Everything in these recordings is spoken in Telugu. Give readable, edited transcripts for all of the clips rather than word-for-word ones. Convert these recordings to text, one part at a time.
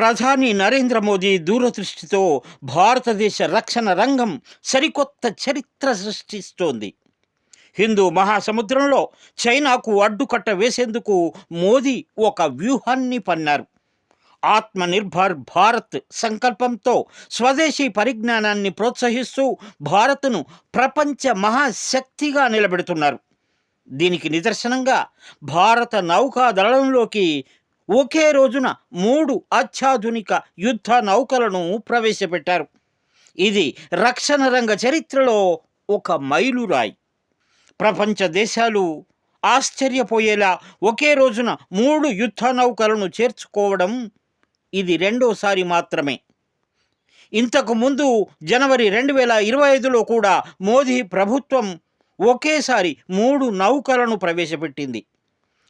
ప్రధాని నరేంద్ర మోదీ దూరదృష్టితో భారతదేశ రక్షణ రంగం సరికొత్త చరిత్ర సృష్టిస్తోంది. హిందూ మహాసముద్రంలో చైనాకు అడ్డుకట్ట వేసేందుకు మోదీ ఒక వ్యూహాన్ని పన్నారు. ఆత్మనిర్భర్ భారత్ సంకల్పంతో స్వదేశీ పరిజ్ఞానాన్ని ప్రోత్సహిస్తూ భారత్ను ప్రపంచ మహాశక్తిగా నిలబెడుతున్నారు. దీనికి నిదర్శనంగా భారత నౌకాదళంలోకి ఒకే రోజున 3 అత్యాధునిక యుద్ధ నౌకలను ప్రవేశపెట్టారు. ఇది రక్షణ రంగ చరిత్రలో ఒక మైలురాయి. ప్రపంచ దేశాలు ఆశ్చర్యపోయేలా ఒకే రోజున 3 యుద్ధ నౌకలను చేర్చుకోవడం ఇది రెండోసారి మాత్రమే. ఇంతకు ముందు జనవరి 2025లో కూడా మోదీ ప్రభుత్వం ఒకేసారి 3 నౌకలను ప్రవేశపెట్టింది.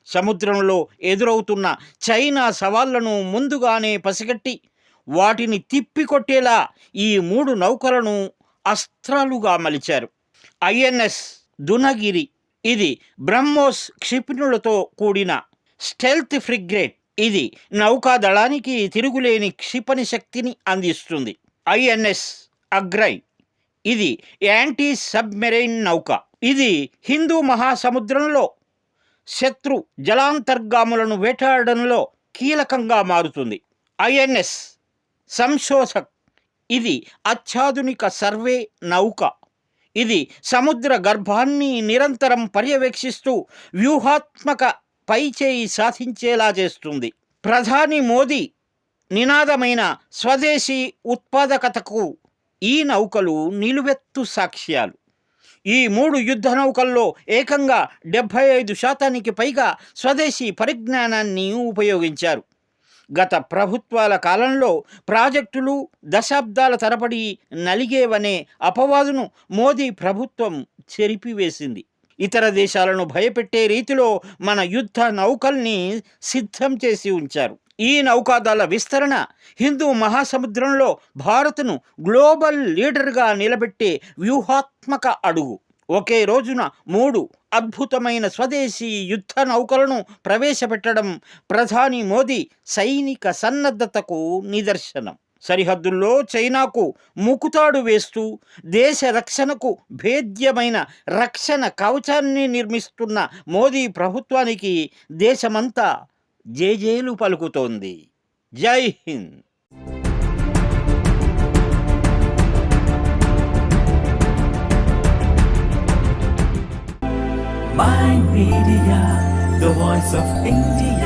సముద్రంలో ఎదురవుతున్న చైనా సవాళ్లను ముందుగానే పసిగట్టి వాటిని తిప్పికొట్టేలా ఈ 3 నౌకలను అస్త్రాలుగా మలిచారు. ఐఎన్ఎస్ దునగిరి, ఇది బ్రహ్మోస్ క్షిపణులతో కూడిన స్టెల్త్ ఫ్రిగేట్. ఇది నౌకాదళానికి తిరుగులేని క్షిపణి శక్తిని అందిస్తుంది. ఐఎన్ఎస్ అగ్రై, ఇది యాంటీ సబ్మెరైన్ నౌక. ఇది హిందూ మహాసముద్రంలో శత్రు జలాంతర్గాములను వేటాడడంలో కీలకంగా మారుతుంది. ఐఎన్ఎస్ సంశోధక్, ఇది అత్యాధునిక సర్వే నౌక. ఇది సముద్ర గర్భాన్ని నిరంతరం పర్యవేక్షిస్తూ వ్యూహాత్మక పైచేయి సాధించేలా చేస్తుంది. ప్రధాని మోదీ నినాదమైన స్వదేశీ ఉత్పాదకతకు ఈ నౌకలు నిలువెత్తు సాక్ష్యాలు. ఈ 3 యుద్ధ నౌకల్లో ఏకంగా 75% పైగా స్వదేశీ పరిజ్ఞానాన్ని ఉపయోగించారు. గత ప్రభుత్వాల కాలంలో ప్రాజెక్టులు దశాబ్దాల తరబడి నలిగేవనే అపవాదును మోదీ ప్రభుత్వం చెరిపివేసింది. ఇతర దేశాలను భయపెట్టే రీతిలో మన యుద్ధ నౌకల్ని సిద్ధం చేసి ఉంచారు. ఈ నౌకాదళ విస్తరణ హిందూ మహాసముద్రంలో భారత్ను గ్లోబల్ లీడర్గా నిలబెట్టే వ్యూహాత్మక అడుగు. ఒకే రోజున 3 అద్భుతమైన స్వదేశీ యుద్ధ నౌకలను ప్రవేశపెట్టడం ప్రధాని మోదీ సైనిక సన్నద్ధతకు నిదర్శనం. సరిహద్దుల్లో చైనాకు ముకుతాడు వేస్తూ దేశ రక్షణకు భేద్యమైన రక్షణ కవచాన్ని నిర్మిస్తున్న మోదీ ప్రభుత్వానికి దేశమంతా జేజేలు పలుకుతోంది. జై Hind. Mind Media, the voice of India.